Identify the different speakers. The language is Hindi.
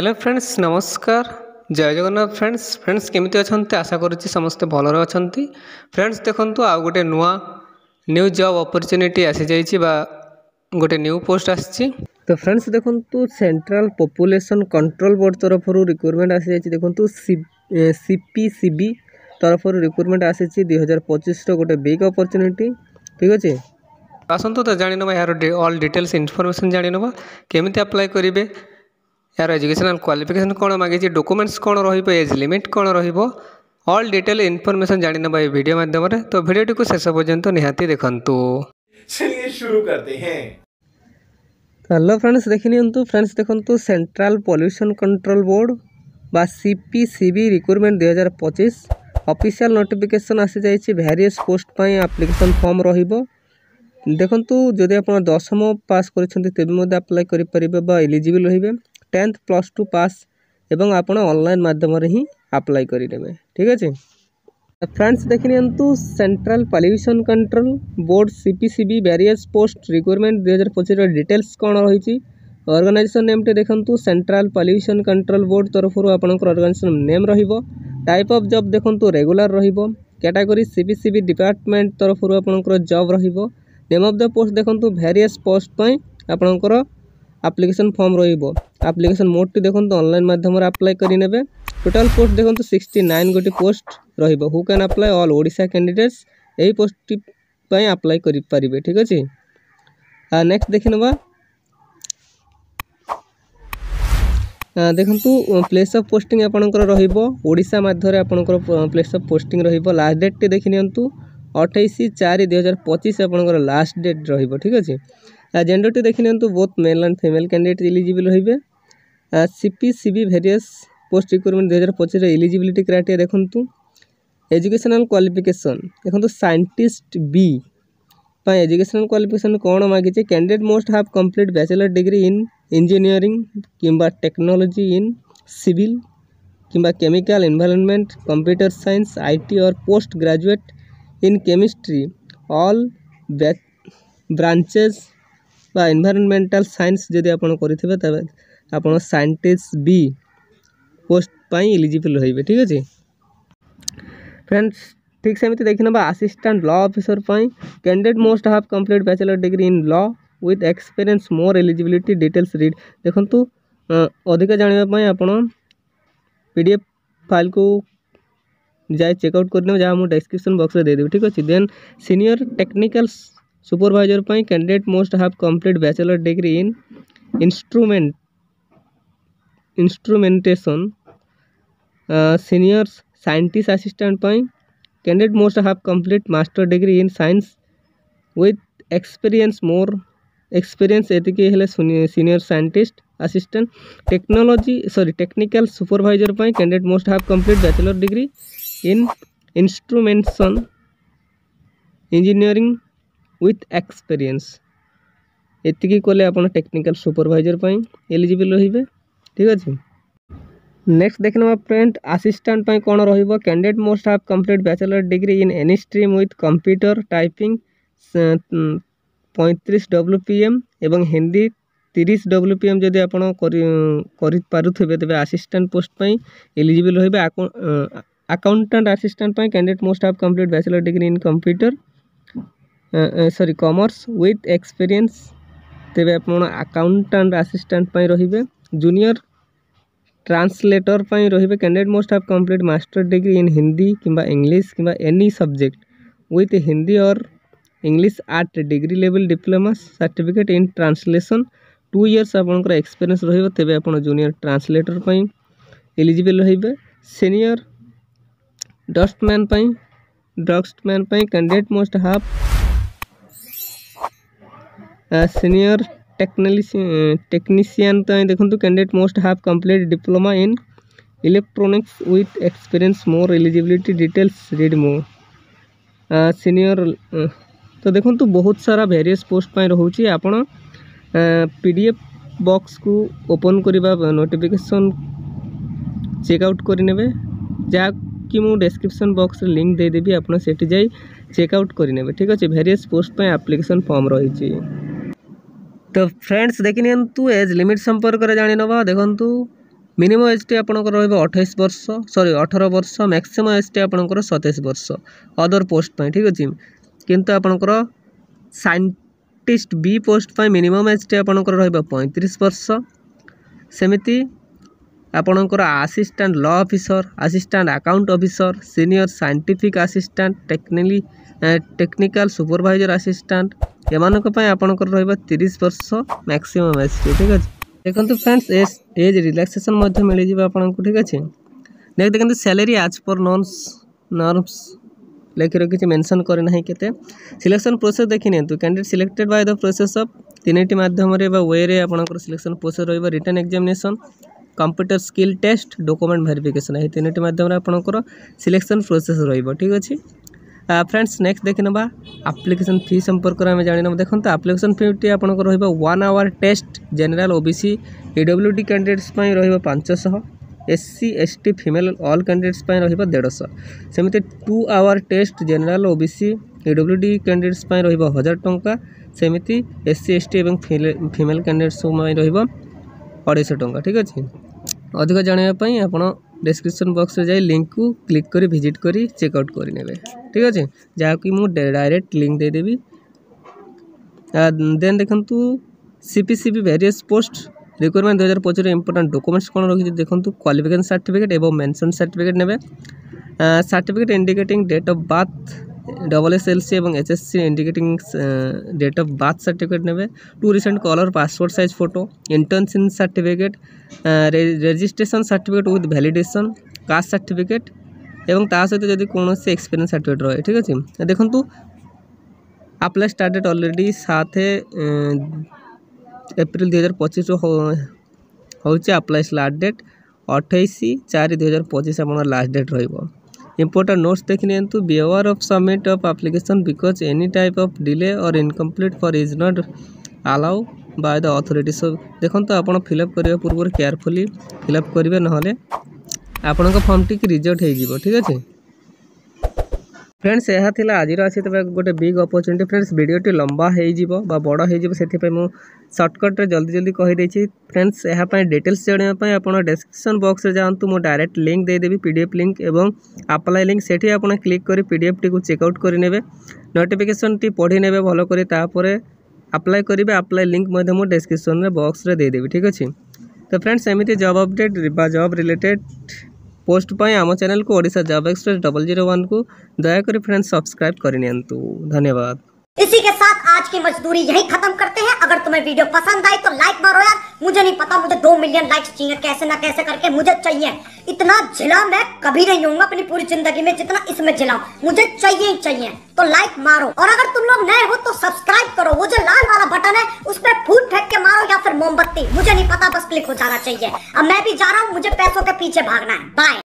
Speaker 1: हेलो फ्रेंड्स नमस्कार जय जगन्नाथ फ्रेंड्स केमिति अछंती आशा करुच्ची समस्ते भलरे अछंती। फ्रेंड्स देखंतु आ गोटे नुआ न्यू जॉब अपॉर्चुनिटी आसी जाइछि बा गोटे न्यू पोस्ट आछि। तो फ्रेंड्स देखंतु सेंट्रल पॉपुलेशन कंट्रोल बोर्ड तरफरु रिक्रूटमेंट आसी जाइछि। देखंतु सीपीसीबी तरफरु रिक्रूटमेंट आसीछि 2025 रो गोटे बिग अपॉर्चुनिटी। ठीक अछि आसंतु तो जानि नबा यार ऑल डिटेल्स इन्फॉर्मेशन जानि नबा केमिति अप्लाई करिवे यार एजुकेशनल क्वालिफिकेशन कौन मागिछि डॉक्यूमेंट्स कौन रहिबो एज लिमिट कौन रहिबो ऑल डिटेल इन्फॉर्मेशन जानि नबा वीडियो माध्यम रे। तो वीडियो को शेष पर्यंत निहाती देखंतु।
Speaker 2: चलिए शुरू करते हैं।
Speaker 1: हेलो फ्रेंड्स देखिनियंतु फ्रेंड्स देखंतु सेंट्रल पॉल्यूशन कंट्रोल बोर्ड बा सीपीसीबी रिक्रूटमेंट 2025 ऑफिशियल नोटिफिकेशन आसी जाइछि। वेरियस पोस्ट पई एप्लीकेशन फॉर्म रहिबो। देखंतु जदि आपण 10th पास करिसंती तेबे मध्ये अप्लाई करि परिबे बा एलिजिबल रहिबे। 10th +2 पास एवं आपण ऑनलाइन माध्यम रे ही अप्लाई करि देबे। ठीक अछि फ्रेंड्स देखिनियंतु central pollution control board CPCB various post recruitment 2025 रो डिटेल्स कोन रहिछि। ऑर्गेनाइजेशन नेम टे देखंतु सेंट्रल पॉल्यूशन कंट्रोल बोर्ड तरफरु आपनकर ऑर्गेनाइजेशन नेम रहिबो। टाइप ऑफ जॉब देखंतु रेगुलर रहिबो। कैटेगरी सीपीसीबी डिपार्टमेंट तरफरु आपनकर जॉब रहिबो। नेम ऑफ द पोस्ट देखंतु वेरियस पोस्ट पई आपनकर एप्लीकेशन फॉर्म रहिबो। एप्लीकेशन मोड टी देखंतु ऑनलाइन माध्यम रे अप्लाई करि नेबे। टोटल पोस्ट देखंतु 69 गोटी पोस्ट रहिबो। Who can apply all Odisha candidates एही पोस्ट टी पई अप्लाई करि परिबे। ठीक अछि नेक्स्ट देखिनबा देखंतु प्लेस ऑफ पोस्टिंग आपनकर रहिबो ओडिशा माध्यम रे आपनकर प्लेस ऑफ पोस्टिंग रहिबो। लास्ट डेट टी देखिनियंतु 28/4/2025 आपनकर लास्ट डेट रहिबो। ठीक अछि जेंडर टी देखिनियंतु both male and female candidate eligible रहिबे। सीपीसीबी वेरियस पोस्ट रिक्रूटमेंट 2025 रे एलिजिबिलिटी क्राइटेरिया देखंतु एजुकेशनल क्वालिफिकेशन देखंतु साइंटिस्ट बी पा एजुकेशनल क्वालिफिकेशन कोन मागिचे candidate most have complete bachelor degree in engineering किंबा टेक्नोलॉजी इन सिविल किंबा chemical environment computer science IT और post graduate in chemistry all branches बा एनवायरनमेंटल साइंस जदि आपण करिथिबे तबे आपण साइंटिस्ट बी पोस्ट पाई एलिजिबल रहिबे। ठीक अछि फ्रेंड्स ठीक सेमिति देखिनबा असिस्टेंट लॉ ऑफिसर पाई candidate most have complete bachelor degree in law with experience more eligibility details read देखंतु अधिक जानिबा पाई आपण पीडीएफ फाइल को जाय चेकआउट करने जहाँ मुझे डिस्क्रिप्शन बॉक्स में दे देवी। ठीक अच्छे देन सीनियर टेक्निकल सुपरवाइजर पाई candidate most have complete bachelor degree in instrumentation senior scientist assistant पाई candidate most have complete master degree in science with experience more experience एतिके हेले senior scientist assistant technical supervisor पाई candidate most have complete bachelor degree in instrumentation engineering with experience एतिकी कोले आपण टेक्निकल सुपरवाइजर पाई एलिजिबल रहिबे। ठीक अछि नेक्स्ट देखना फ्रेंड असिस्टेंट पाई कोन रहिबो candidate most have complete bachelor degree in any stream with computer typing 35 WPM एवं हिंदी 30 WPM जदि आपण करि पारुथबे तबे असिस्टेंट पोस्ट पाई एलिजिबल रहिबे। अकाउंटेंट असिस्टेंट पाई candidate most have complete bachelor degree in computer commerce with experience तेबे आपण अकाउंटेंट असिस्टेंट पाई रहिबे। जूनियर ट्रांसलेटर पाई रहिबे candidate most have complete master degree in Hindi किंबा इंग्लिश किंबा एनी सब्जेक्ट विथ हिंदी और English at degree level diploma certificate in translation 2 years आपनकर एक्सपीरियंस रहिबो तेबे आपण जूनियर ट्रांसलेटर पाई एलिजिबल रहिबे। सीनियर डस्टमैन पाई candidate most have senior technician पाई देखंतु candidate most have complete diploma in electronics with experience more eligibility details read more senior तो देखंतु बहुत सारा वेरियस पोस्ट पाई रहउची आपण पीडीएफ बॉक्स को ओपन करबा नोटिफिकेशन चेकआउट करि नेबे जा कि मु डिस्क्रिप्शन बॉक्स रे लिंक दे देबी आपण सेठी जाई चेकआउट करि नेबे। ठीक अछि वेरियस पोस्ट पाई एप्लीकेशन फॉर्म रहिची। तो फ्रेंड्स देखिनियंतु एज लिमिट संपर्क रे जानि नबा देखंतु मिनिमम एज टी आपंकर 28 वर्ष सॉरी 18 वर्ष मैक्सिमम एज टी आपंकर 27 वर्ष अदर पोस्ट पर ठीक अच्छे किंतु आपंकर साइंटिस्ट बी पोस्ट पर मिनिमम एज टी आपंकर 35 वर्ष सेमिति आपणकर assistant law officer assistant account officer senior scientific assistant technical supervisor assistant एमानक पय आपणकर रहबा 30 वर्ष मैक्सिमम एज ठीक है। देखंतु फ्रेंड्स एज रिलैक्सेशन मध्ये मिल जिबा आपनको ठीक अछि। नेक्स्ट देखंतु सैलरी एज पर नॉर्म्स लेखि रखि मेंशन करे नाही केते। सिलेक्शन प्रोसेस देखि नेतु candidate selected by the process of तीनटी माध्यम रे बा वे रे आपणकर सिलेक्शन प्रोसेस रहबा written examination computer skill test document verification ये तीनटी माध्यम आपंकर सिलेक्शन प्रोसेस रही ठीक अच्छे। फ्रेंड्स नेक्स्ट देखी ना एप्लिकेशन फी संपर्क में जानी ना देखो एप्लिकेशन फी टी आपंकर रहा 1 hour test general OBC EWD candidates रहा 500 SC ST female all candidates रहा 150 सेमती 2 hour test general OBC EWD candidates रहा 1000 टंका सेमती एससी एसटी और फीमेल कैंडिडेट्स रहा 250 टंका ठीक अच्छे। अधिक जानापी आप डिस्क्रिप्शन बॉक्स रे जाई लिंक को क्लिक करी विजिट करी चेकआउट करी नेबे ठीक अच्छे जहाँकि मु डायरेक्ट लिंक दे देबी। देन देखंतु CPCB various post requirement 2025 important documents कौन रखी देखंतु क्वालिफिकेशन सर्टिफिकेट एवं मेंशन सर्टिफिकेट नेबे certificate indicating date of birth SSLC और HSC indicating date of birth certificate नेबे 2 recent colour passport size photo internship certificate registration certificate with validation caste certificate एवं ता सहित जदि कौन से एक्सपीरियंस सर्टिफिकेट रहे ठीक अच्छे। देखंतु apply start date already 7 April 2025 होचे अप्लाई स्टार्ट डेट 28/4/2025 अपन लास्ट डेट रहिबो। इंपोर्टेंट नोट्स देख नियंतु be aware of submit of application because any type of delay और incomplete for is not allow by the authority. So देखो आप फिलअप करने पूर्व केयरफुली फिलअप करेंगे ना आपण फॉर्म टी रिजेक्ट हो ठीक अच्छे। फ्रेंड्स यह थिला आज आसी गोटे बिग अपॉर्चुनिटी। फ्रेंड्स वीडियोटी लंबा हो बड़ हो सर्टकट जल्दी जल्दी कहीदे। फ्रेंड्स यहाँ डिटेल्स जानापी आप डिस्क्रिप्शन बॉक्स में जातु मु डायरेक्ट लिंक देदेवी पीडीएफ लिंक एवं अप्लाई लिंक से आप क्लिक कर पीडीएफ टी को चेकआउट करेंगे नोटिफिकेशन टी पढ़ी ने भल कर अप्लाई करेंगे। अप्लाई लिंक मुझे डिस्क्रिप्शन बॉक्स में देदेवी ठीक अच्छे। तो फ्रेंड्स एमती job update job related post पर आम चैनल को ओडिशा जॉब एक्सप्रेस 001 को दयाकोरी फ्रेंड्स सब्सक्राइब कर नियंतु। धन्यवाद।
Speaker 3: इसी के साथ आज की मजदूरी यही खत्म करते हैं। अगर तुम्हें वीडियो पसंद आई तो लाइक मारो यार। मुझे नहीं पता, मुझे 2 मिलियन लाइक्स चाहिए कैसे ना कैसे करके मुझे चाहिए। इतना झिला मैं कभी नहीं हूँ अपनी पूरी जिंदगी में जितना इसमें झिला मुझे चाहिए ही चाहिए। तो लाइक मारो और अगर तुम लोग नए हो तो सब्सक्राइब करो। वो जो लाल वाला बटन है उस पर फूल फेंक के मारो या फिर मोमबत्ती, मुझे नहीं पता, बस क्लिक हो जाना चाहिए। अब मैं भी जा रहा हूँ, मुझे पैसों के पीछे भागना है। बाय।